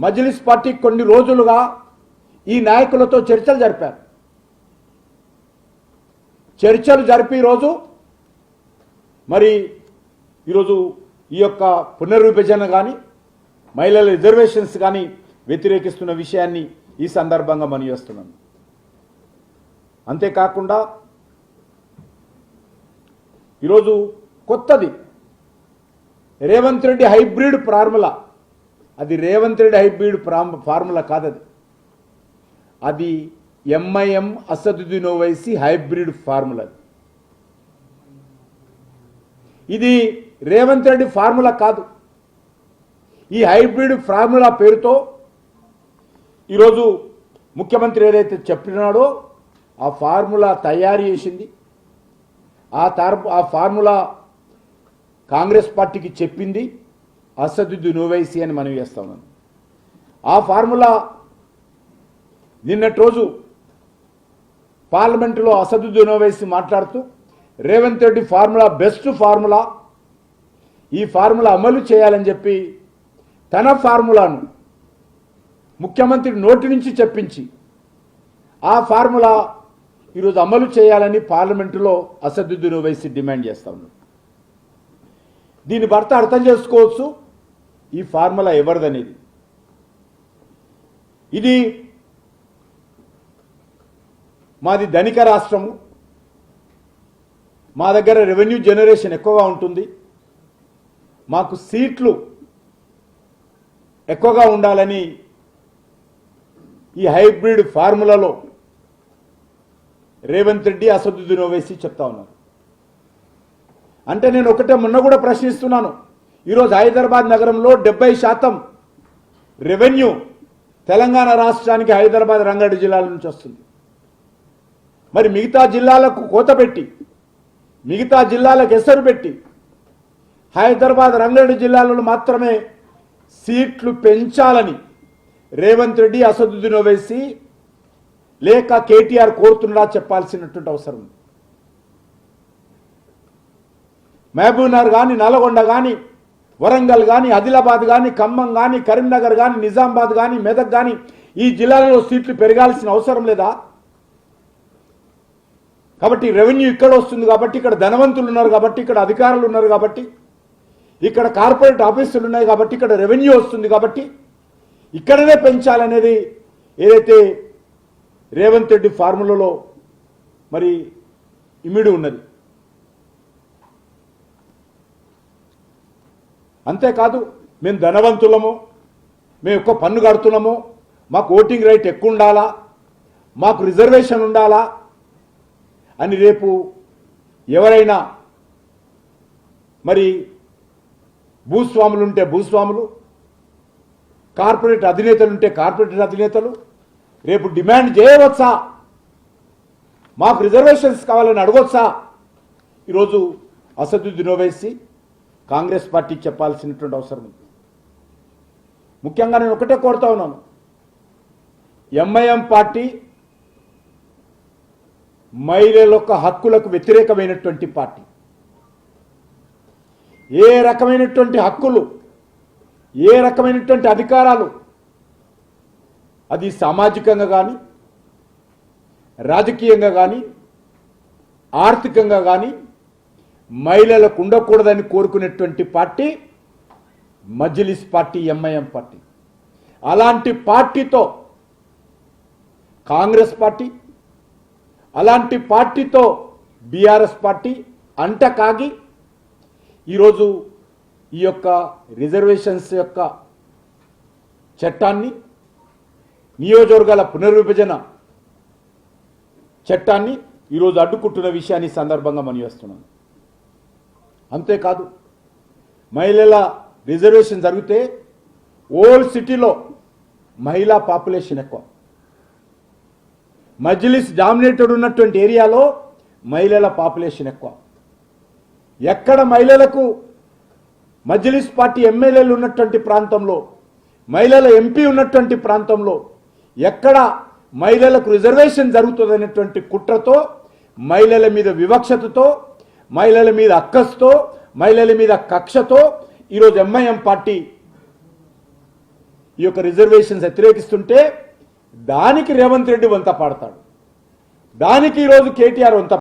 Majlis party కొన్ని రోజులుగా ఈ నాయకులతో చర్చలు జరిపారు. చర్చలు జరిపి రోజు మరి ఈరోజు ఈ యొక్క పునర్విభజన కానీ మహిళల రిజర్వేషన్స్ కానీ వ్యతిరేకిస్తున్న విషయాన్ని ఈ సందర్భంగా మనవిస్తున్నాను. అంతేకాకుండా ఈరోజు కొత్తది రేవంత్ రెడ్డి హైబ్రిడ్ ఫార్ములా, అది రేవంత్ రెడ్డి హైబ్రిడ్ ఫార్ములా కాదది, అది MIM Asaduddin Owaisi hybrid formula. ఇది రేవంత్ రెడ్డి ఫార్ములా కాదు. ఈ హైబ్రిడ్ ఫార్ములా పేరుతో ఈరోజు ముఖ్యమంత్రి ఏదైతే చెప్పినాడో ఆ ఫార్ములా తయారు చేసింది, ఆ ఫార్ములా కాంగ్రెస్ పార్టీకి చెప్పింది అసదుద్దీన్ ఓవైసీ అని మనం చేస్తా ఉన్నాం. ఆ ఫార్ములా నిన్నటి రోజు పార్లమెంటులో అసదుద్దీన్ ఓవైసీ మాట్లాడుతూ Revanth Reddy formula best formula, ఈ ఫార్ములా అమలు చేయాలని చెప్పి తన ఫార్ములాను ముఖ్యమంత్రి నోటి నుంచి చెప్పించి ఆ ఫార్ములా ఈరోజు అమలు చేయాలని పార్లమెంటులో అసదుద్దీన్ ఓవైసీ డిమాండ్ చేస్తా ఉన్నాడు. దీని భర్త అర్థం చేసుకోవచ్చు ఈ ఫార్ములా ఎవరిదనేది. ఇది మాది ధనిక రాష్ట్రము, మా దగ్గర రెవెన్యూ జనరేషన్ ఎక్కువగా ఉంటుంది, మాకు సీట్లు ఎక్కువగా ఉండాలని ఈ హైబ్రిడ్ ఫార్ములాలో రేవంత్ రెడ్డి అసదుద్దీన్ ఓవైసీ చెప్తా ఉన్నారు. అంటే నేను ఒకటే మొన్న కూడా ప్రశ్నిస్తున్నాను, ఈరోజు హైదరాబాద్ నగరంలో 70% రెవెన్యూ తెలంగాణ రాష్ట్రానికి హైదరాబాద్ రంగారెడ్డి జిల్లాల నుంచి వస్తుంది. మరి మిగతా జిల్లాలకు కోత పెట్టి, మిగతా జిల్లాలకు ఎసరు పెట్టి హైదరాబాద్ రంగారెడ్డి జిల్లాలలో మాత్రమే సీట్లు పెంచాలని రేవంత్ రెడ్డి అసదుద్దీన్ ఓవైసీ లేక కేటీఆర్ కోరుతున్నా చెప్పాల్సినటువంటి అవసరం. మహబూబ్నగర్ కానీ, నల్గొండ కానీ, వరంగల్ కానీ, ఆదిలాబాద్ కానీ, ఖమ్మం కానీ, కరీంనగర్ కానీ, నిజామాబాద్ కానీ, మెదక్ కానీ ఈ జిల్లాలలో సీట్లు పెరగాల్సిన అవసరం లేదా? కాబట్టి రెవెన్యూ ఇక్కడ వస్తుంది కాబట్టి, ఇక్కడ ధనవంతులు ఉన్నారు కాబట్టి, ఇక్కడ అధికారులు ఉన్నారు కాబట్టి, ఇక్కడ కార్పొరేట్ ఆఫీసులు ఉన్నాయి కాబట్టి, ఇక్కడ రెవెన్యూ వస్తుంది కాబట్టి ఇక్కడనే పెంచాలనేది ఏదైతే రేవంత్ రెడ్డి ఫార్ములాలో మరి ఇమిడి ఉన్నది. అంతేకాదు మేము ధనవంతులము, మేము ఎక్కువ పన్ను కడుతున్నాము, మాకు ఓటింగ్ రైట్ ఎక్కువ ఉండాలా, మాకు రిజర్వేషన్ ఉండాలా అని రేపు ఎవరైనా మరి భూస్వాములు ఉంటే భూస్వాములు, కార్పొరేట్ అధినేతలు ఉంటే కార్పొరేట్ అధినేతలు రేపు డిమాండ్ చేయవచ్చా, మాకు రిజర్వేషన్స్ కావాలని అడగొచ్చా? ఈరోజు అసదుద్దీన్ ఓవైసీ కాంగ్రెస్ పార్టీ చెప్పాల్సినటువంటి అవసరం ఉంది. ముఖ్యంగా నేను ఒకటే కోరుతా ఉన్నాను, ఎంఐఎం పార్టీ మహిళల యొక్క హక్కులకు వ్యతిరేకమైనటువంటి పార్టీ. ఏ రకమైనటువంటి హక్కులు, ఏ రకమైనటువంటి అధికారాలు, అది సామాజికంగా కానీ, రాజకీయంగా కానీ, ఆర్థికంగా కానీ మహిళలకు ఉండకూడదని కోరుకునేటువంటి party Majlis party, MIM party. అలాంటి పార్టీతో కాంగ్రెస్ పార్టీ, అలాంటి పార్టీతో బీఆర్ఎస్ పార్టీ అంటకాగి ఈరోజు ఈ యొక్క రిజర్వేషన్స్ యొక్క చట్టాన్ని, నియోజకవర్గాల పునర్విభజన చట్టాన్ని ఈరోజు అడ్డుకుంటున్న విషయాన్ని సందర్భంగా మనవిస్తున్నాను. అంతేకాదు మహిళల రిజర్వేషన్ జరిగితే ఓల్డ్ సిటీలో మహిళా పాపులేషన్ ఎక్కువ, మజ్లిస్ డామినేటెడ్ ఉన్నటువంటి ఏరియాలో మహిళల పాపులేషన్ ఎక్కువ. ఎక్కడ మహిళలకు మజ్లిస్ పార్టీ ఎమ్మెల్యేలు ఉన్నటువంటి ప్రాంతంలో, మహిళల ఎంపీ ఉన్నటువంటి ప్రాంతంలో ఎక్కడ మహిళలకు రిజర్వేషన్ జరుగుతుందనేటువంటి కుట్రతో, మహిళల మీద వివక్షతతో, మహిళల మీద అక్కస్తో, మహిళల మీద కక్షతో ఈరోజు ఎంఐఎం పార్టీ ఈ యొక్క రిజర్వేషన్స్ వ్యతిరేకిస్తుంటే దానికి రేవంత్ రెడ్డి వంత పాడతాడు, దానికి ఈరోజు కేటీఆర్ వంత